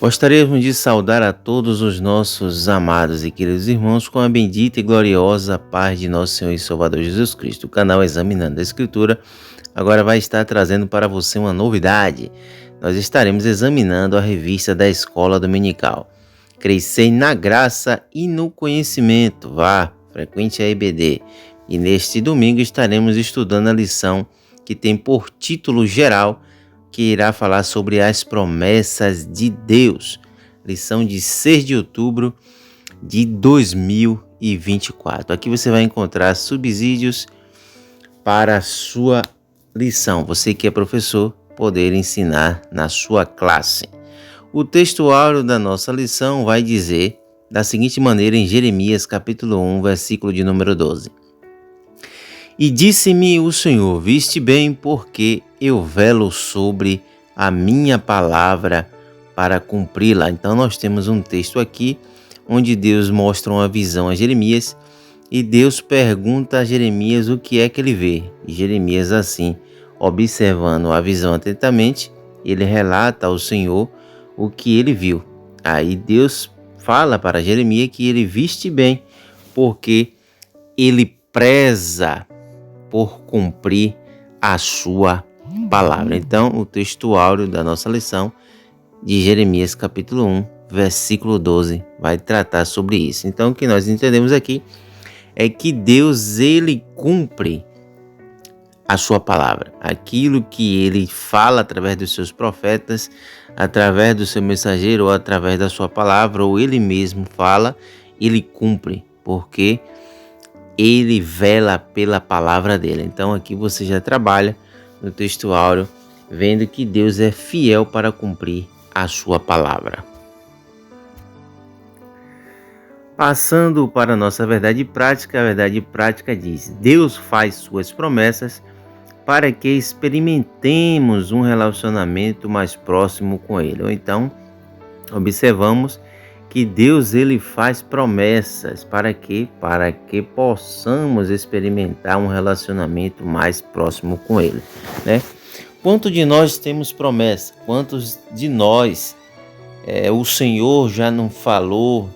Gostaríamos de saudar a todos os nossos amados e queridos irmãos com a bendita e gloriosa paz de nosso Senhor e Salvador Jesus Cristo. O canal Examinando a Escritura agora vai estar trazendo para você uma novidade. Nós estaremos examinando a revista da Escola Dominical. Crescei na graça e no conhecimento. Vá, frequente a EBD. E neste domingo estaremos estudando a lição que tem por título geral que irá falar sobre as promessas de Deus. Lição de 6 de outubro de 2024. Aqui você vai encontrar subsídios para a sua lição. Você que é professor, poder ensinar na sua classe. O texto áureo da nossa lição vai dizer da seguinte maneira em Jeremias capítulo 1, versículo de número 12. E disse-me o Senhor, viste bem, porque eu velo sobre a minha palavra para cumpri-la. Então nós temos um texto aqui, onde Deus mostra uma visão a Jeremias, e Deus pergunta a Jeremias o que é que ele vê. E Jeremias assim, observando a visão atentamente, ele relata ao Senhor o que ele viu. Aí Deus fala para Jeremias que ele viste bem, porque ele preza por cumprir a sua palavra. Então, o texto áureo da nossa lição de Jeremias capítulo 1, versículo 12, vai tratar sobre isso. Então, o que nós entendemos aqui é que Deus, ele cumpre a sua palavra. Aquilo que ele fala através dos seus profetas, através do seu mensageiro, ou através da sua palavra, ou ele mesmo fala, ele cumpre, porque ele vela pela palavra dele. Então aqui você já trabalha no texto áureo, vendo que Deus é fiel para cumprir a sua palavra. Passando para a nossa verdade prática, a verdade prática diz: Deus faz suas promessas para que experimentemos um relacionamento mais próximo com Ele. Ou então, observamos que Deus ele faz promessas para que possamos experimentar um relacionamento mais próximo com Ele, né? Quantos de nós temos promessa? Quantos de nós o Senhor já não falou,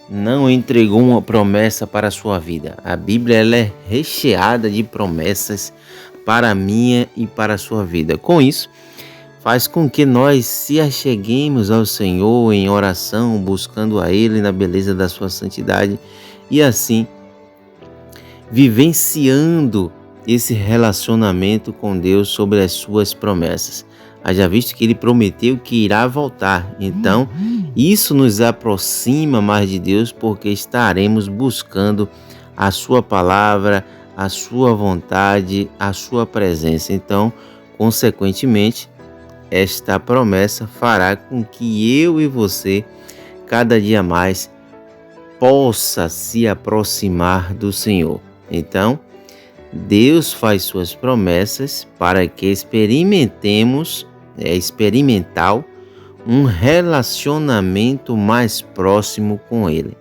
não entregou uma promessa para a sua vida? A Bíblia ela é recheada de promessas para a minha e para a sua vida. Com isso, faz com que nós se acheguemos ao Senhor em oração, buscando a Ele na beleza da sua santidade e assim vivenciando esse relacionamento com Deus sobre as suas promessas. Haja visto que Ele prometeu que irá voltar. Então, isso nos aproxima mais de Deus porque estaremos buscando a sua palavra, a sua vontade, a sua presença. Então, consequentemente, esta promessa fará com que eu e você, cada dia mais, possa se aproximar do Senhor. Então, Deus faz suas promessas para que experimentar um relacionamento mais próximo com Ele.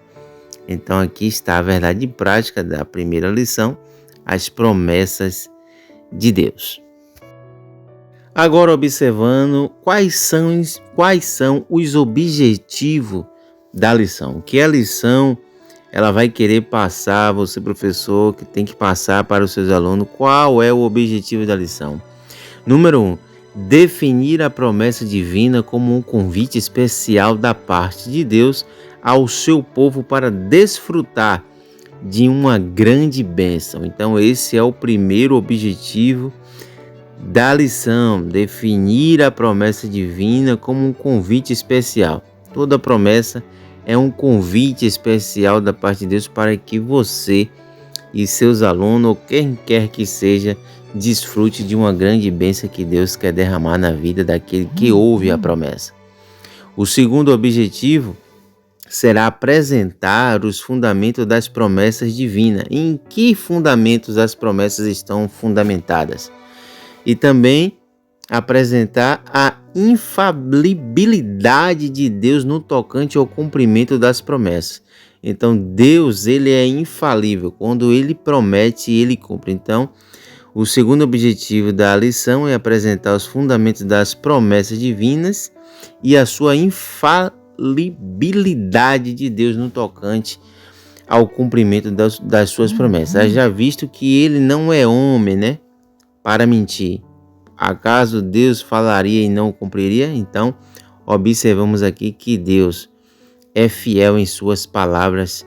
Então, aqui está a verdade prática da primeira lição, as promessas de Deus. Agora observando quais são os objetivos da lição. O que a lição ela vai querer passar, você professor que tem que passar para os seus alunos, qual é o objetivo da lição? Número 1, definir a promessa divina como um convite especial da parte de Deus ao seu povo para desfrutar de uma grande bênção. Então esse é o primeiro objetivo da lição, definir a promessa divina como um convite especial. Toda promessa é um convite especial da parte de Deus para que você e seus alunos, ou quem quer que seja, desfrute de uma grande bênção que Deus quer derramar na vida daquele que ouve a promessa. O segundo objetivo será apresentar os fundamentos das promessas divinas. Em que fundamentos as promessas estão fundamentadas? E também apresentar a infalibilidade de Deus no tocante ao cumprimento das promessas. Então Deus ele é infalível. Quando Ele promete, Ele cumpre. Então O segundo objetivo da lição é apresentar os fundamentos das promessas divinas e a sua infalibilidade de Deus no tocante ao cumprimento das suas promessas. Já visto que ele não é homem, né, para mentir. Acaso Deus falaria e não cumpriria? Então, observamos aqui que Deus é fiel em suas palavras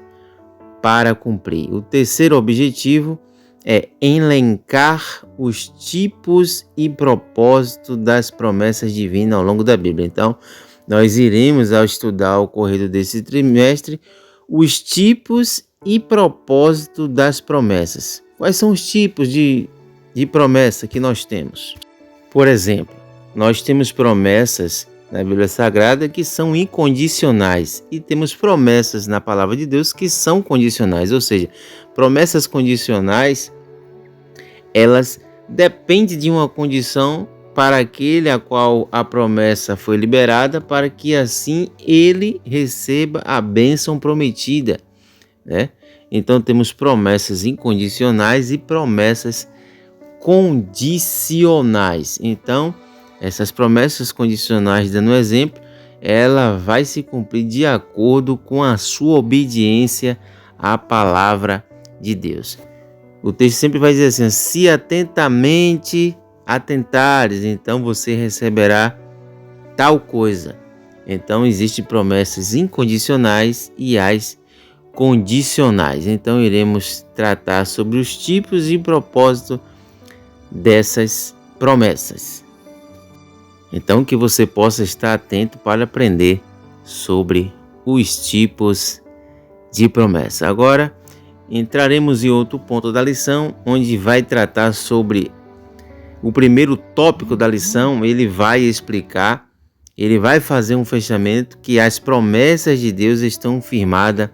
para cumprir. O terceiro objetivo é elencar os tipos e propósitos das promessas divinas ao longo da Bíblia. Então, nós iremos, ao estudar ao correr desse trimestre, os tipos e propósitos das promessas. Quais são os tipos de promessa que nós temos? Por exemplo, nós temos promessas na Bíblia Sagrada que são incondicionais e temos promessas na Palavra de Deus que são condicionais, ou seja, promessas condicionais, elas dependem de uma condição para aquele a qual a promessa foi liberada, para que assim ele receba a bênção prometida, né? Então temos promessas incondicionais e promessas condicionais. Então, essas promessas condicionais, dando um exemplo, ela vai se cumprir de acordo com a sua obediência à palavra de Deus. O texto sempre vai dizer assim: se atentamente atentares, então você receberá tal coisa. Então, existem promessas incondicionais e as condicionais. Então, iremos tratar sobre os tipos e propósito dessas promessas. Então, que você possa estar atento para aprender sobre os tipos de promessa. Agora, entraremos em outro ponto da lição, onde vai tratar sobre o primeiro tópico da lição. Ele vai explicar, ele vai fazer um fechamento que as promessas de Deus estão firmadas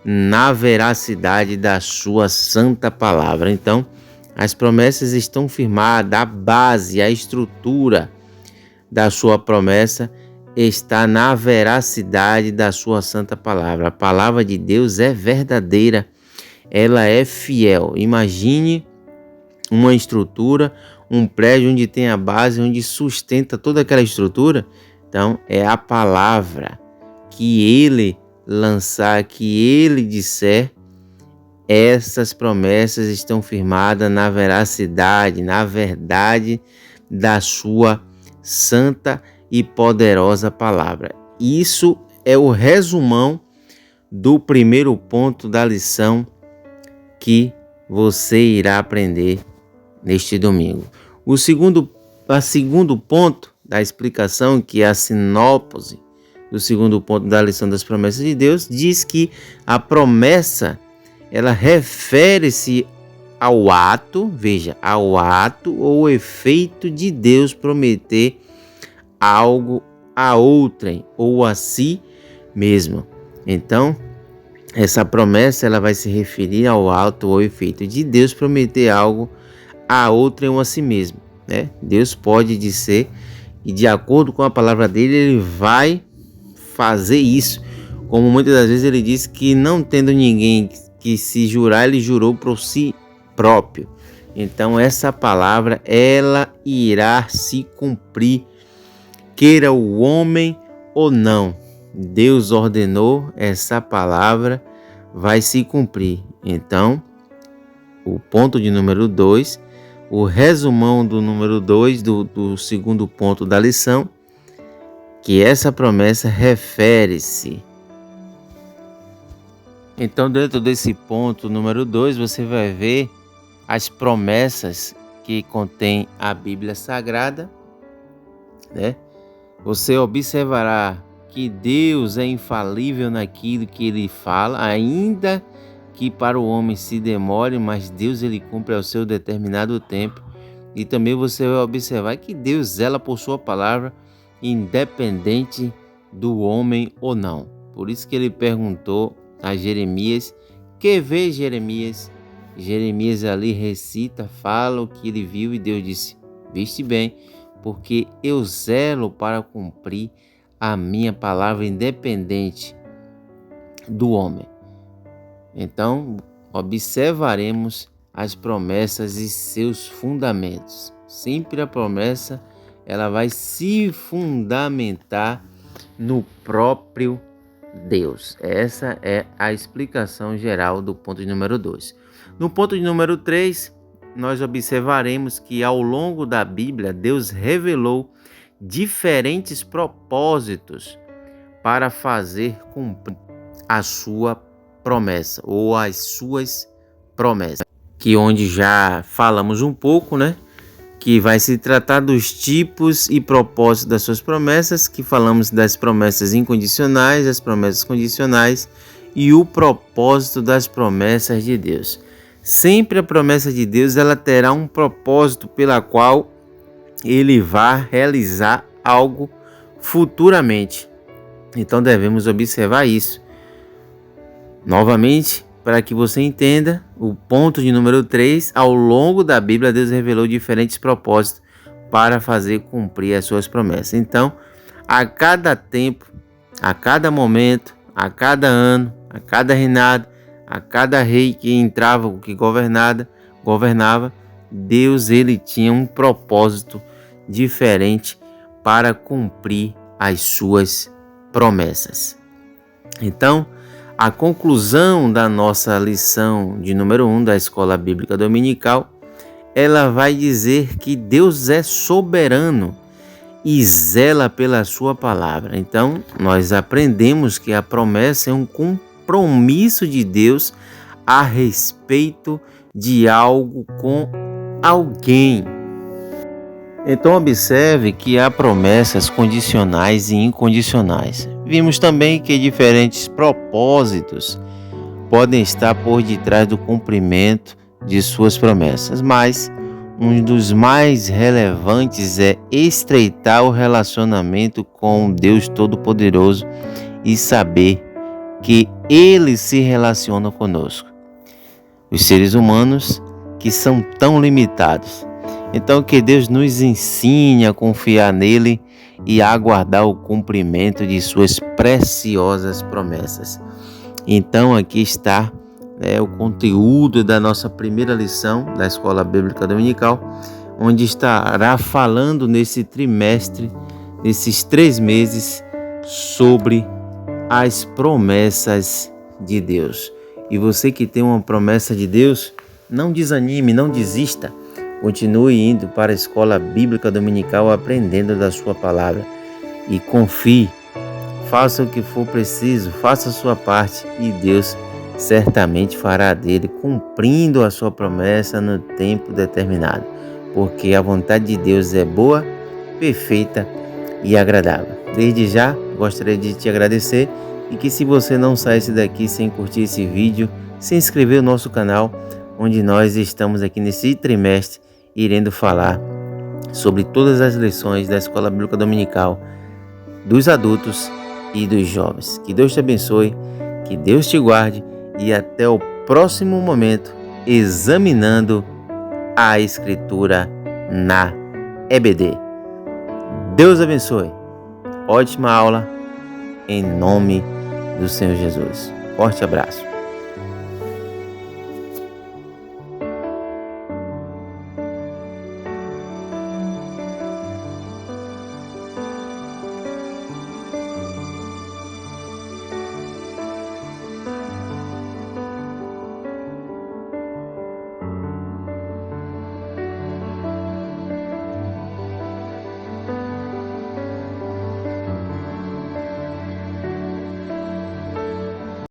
na veracidade da sua santa palavra. Então, as promessas estão firmadas, a base, a estrutura da sua promessa está na veracidade da sua santa palavra. A palavra de Deus é verdadeira, ela é fiel. Imagine uma estrutura, um prédio onde tem a base, onde sustenta toda aquela estrutura. Então, é a palavra que ele lançar, que ele disser. Essas promessas estão firmadas na veracidade, na verdade da sua santa e poderosa palavra. Isso é o resumão do primeiro ponto da lição que você irá aprender neste domingo. O segundo ponto da explicação, que é a sinopse do segundo ponto da lição das promessas de Deus, diz que a promessa, ela refere-se ao ato, veja, ao ato ou efeito de Deus prometer algo a outrem ou a si mesmo. Então, essa promessa, ela vai se referir ao ato ou efeito de Deus prometer algo a outrem ou a si mesmo, né? Deus pode dizer, e de acordo com a palavra dele, ele vai fazer isso. Como muitas das vezes ele diz que não tendo ninguém que se jurar, ele jurou por si próprio. Então essa palavra, ela irá se cumprir, queira o homem ou não. Deus ordenou, essa palavra vai se cumprir. Então, o ponto de número 2, o resumão do número 2 do segundo ponto da lição, que essa promessa refere-se. Então, dentro desse ponto número 2, você vai ver as promessas que contém a Bíblia Sagrada, né? Você observará que Deus é infalível naquilo que ele fala, ainda que para o homem se demore, mas Deus ele cumpre ao seu determinado tempo. E também você vai observar que Deus zela por sua palavra, independente do homem ou não. Por isso que ele perguntou a Jeremias: que vê Jeremias? Jeremias ali recita, fala o que ele viu, e Deus disse: viste bem, porque eu zelo para cumprir a minha palavra, independente do homem. Então, observaremos as promessas e seus fundamentos. Sempre a promessa ela vai se fundamentar no próprio Deus. Essa é a explicação geral do ponto de número 2. No ponto de número 3, nós observaremos que ao longo da Bíblia, Deus revelou diferentes propósitos para fazer cumprir a sua promessa ou as suas promessas. Que onde já falamos um pouco, que vai se tratar dos tipos e propósitos das suas promessas, que falamos das promessas incondicionais, as promessas condicionais e o propósito das promessas de Deus. Sempre a promessa de Deus ela terá um propósito pela qual ele vai realizar algo futuramente. Então devemos observar isso. Novamente, para que você entenda, o ponto de número 3, ao longo da Bíblia, Deus revelou diferentes propósitos para fazer cumprir as suas promessas. Então, a cada tempo, a cada momento, a cada ano, a cada reinado, a cada rei que entrava, o que governava, Deus ele tinha um propósito diferente para cumprir as suas promessas. Então, a conclusão da nossa lição de número 1 da Escola Bíblica Dominical, ela vai dizer que Deus é soberano e zela pela sua palavra. Então, nós aprendemos que a promessa é um compromisso de Deus a respeito de algo com alguém. Então, observe que há promessas condicionais e incondicionais. Vimos também que diferentes propósitos podem estar por detrás do cumprimento de suas promessas, mas um dos mais relevantes é estreitar o relacionamento com Deus Todo-Poderoso e saber que Ele se relaciona conosco. Os seres humanos que são tão limitados. Então que Deus nos ensine a confiar nele e a aguardar o cumprimento de suas preciosas promessas. Então aqui está o conteúdo da nossa primeira lição da Escola Bíblica Dominical, onde estará falando nesse trimestre, nesses 3 meses, sobre as promessas de Deus. E você que tem uma promessa de Deus, não desanime, não desista. Continue indo para a Escola Bíblica Dominical aprendendo da sua palavra. E confie, faça o que for preciso, faça a sua parte e Deus certamente fará dele, cumprindo a sua promessa no tempo determinado. Porque a vontade de Deus é boa, perfeita e agradável. Desde já, gostaria de te agradecer e que se você não saísse daqui sem curtir esse vídeo, se inscrever no nosso canal, onde nós estamos aqui nesse trimestre irendo falar sobre todas as lições da Escola Bíblica Dominical dos adultos e dos jovens. Que Deus te abençoe, que Deus te guarde e até o próximo momento examinando a Escritura na EBD. Deus abençoe. Ótima aula em nome do Senhor Jesus. Forte abraço.